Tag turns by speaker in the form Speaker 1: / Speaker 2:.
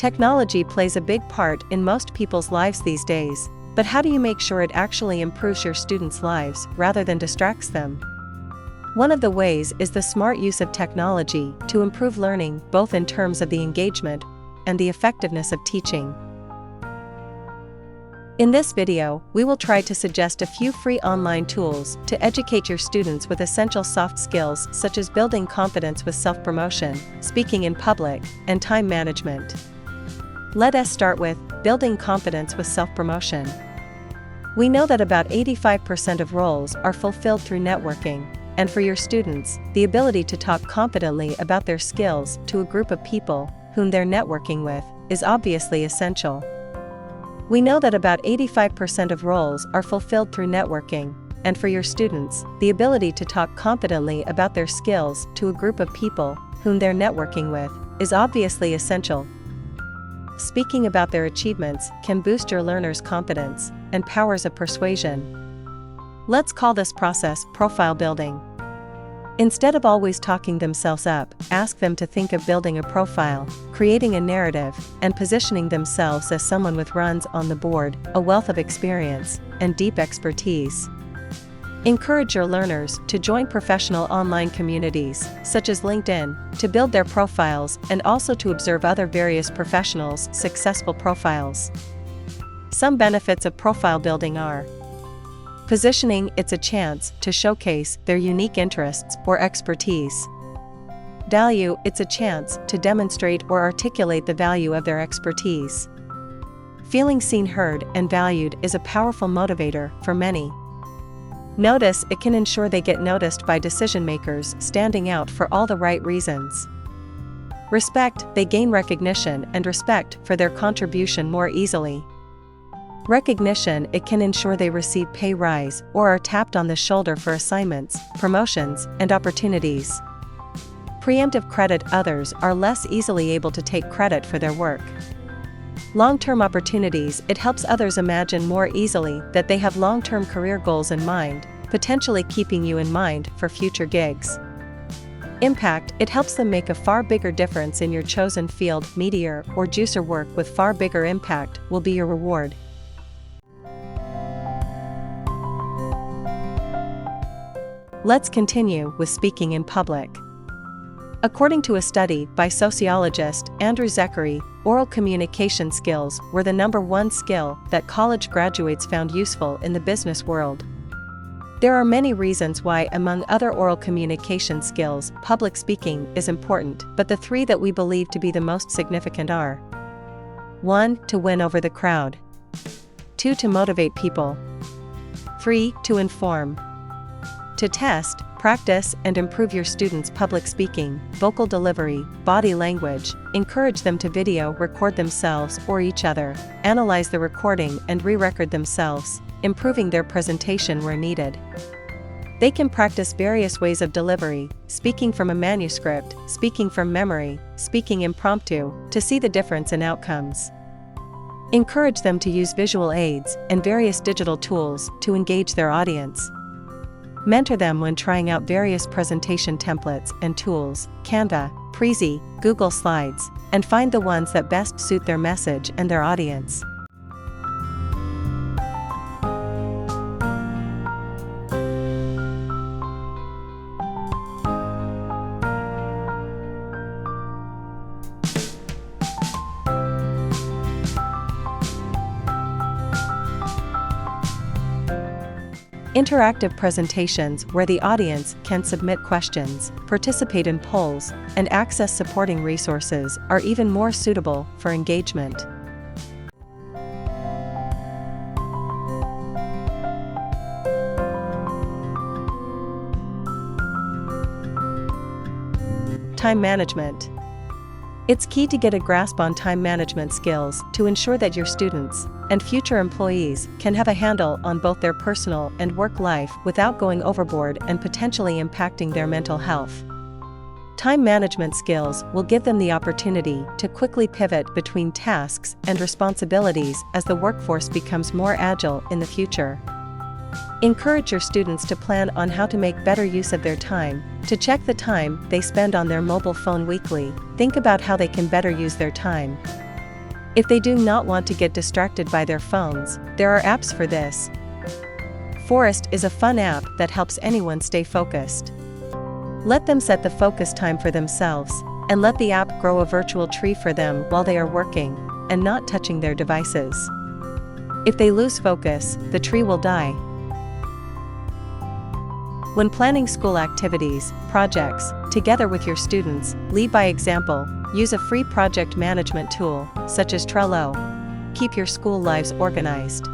Speaker 1: Technology plays a big part in most people's lives these days, but how do you make sure it actually improves your students' lives rather than distracts them? One of the ways is the smart use of technology to improve learning, both in terms of the engagement and the effectiveness of teaching. In this video, we will try to suggest a few free online tools to educate your students with essential soft skills such as building confidence with self-promotion, speaking in public, and time management. Let us start with building confidence with self-promotion. We know that about 85% of roles are fulfilled through networking, and for your students, the ability to talk confidently about their skills to a group of people whom they're networking with is obviously essential. We know that about 85% of roles are fulfilled through networking, and for your students, the ability to talk confidently about their skills to a group of people whom they're networking with is obviously essential. Speaking about their achievements can boost your learners' confidence and powers of persuasion. Let's call this process profile building. Instead of always talking themselves up, ask them to think of building a profile, creating a narrative, and positioning themselves as someone with runs on the board, a wealth of experience, and deep expertise. Encourage your learners to join professional online communities, such as LinkedIn, to build their profiles and also to observe other various professionals' successful profiles. Some benefits of profile building are: positioning, it's a chance to showcase their unique interests or expertise. Value, it's a chance to demonstrate or articulate the value of their expertise. Feeling seen, heard, and valued is a powerful motivator for many. Notice, it can ensure they get noticed by decision makers, standing out for all the right reasons. Respect, they gain recognition and respect for their contribution more easily. Recognition, it can ensure they receive pay rise or are tapped on the shoulder for assignments, promotions, and opportunities. Preemptive credit, others are less easily able to take credit for their work. Long-term opportunities, it helps others imagine more easily that they have long-term career goals in mind, potentially keeping you in mind for future gigs. Impact, it helps them make a far bigger difference in your chosen field. Meteor or juicer, work with far bigger impact will be your reward. Let's continue with speaking in public. According to a study by sociologist Andrew Zachary, oral communication skills were the #1 skill that college graduates found useful in the business world. There are many reasons why, among other oral communication skills, public speaking is important, but the three that we believe to be the most significant are: 1. To win over the crowd. 2. To motivate people. 3. To inform. To test, practice, and improve your students' public speaking, vocal delivery, body language, encourage them to video record themselves or each other, analyze the recording and re-record themselves, improving their presentation where needed. They can practice various ways of delivery, speaking from a manuscript, speaking from memory, speaking impromptu, to see the difference in outcomes. Encourage them to use visual aids and various digital tools to engage their audience. Mentor them when trying out various presentation templates and tools, Canva, Prezi, Google Slides, and find the ones that best suit their message and their audience. Interactive presentations where the audience can submit questions, participate in polls, and access supporting resources are even more suitable for engagement. Time management. It's key to get a grasp on time management skills to ensure that your students and future employees can have a handle on both their personal and work life without going overboard and potentially impacting their mental health. Time management skills will give them the opportunity to quickly pivot between tasks and responsibilities as the workforce becomes more agile in the future. Encourage your students to plan on how to make better use of their time, to check the time they spend on their mobile phone weekly. Think about how they can better use their time. If they do not want to get distracted by their phones, there are apps for this. Forest is a fun app that helps anyone stay focused. Let them set the focus time for themselves, and let the app grow a virtual tree for them while they are working, and not touching their devices. If they lose focus, the tree will die. When planning school activities, projects, together with your students, lead by example. Use a free project management tool, such as Trello. Keep your school lives organized.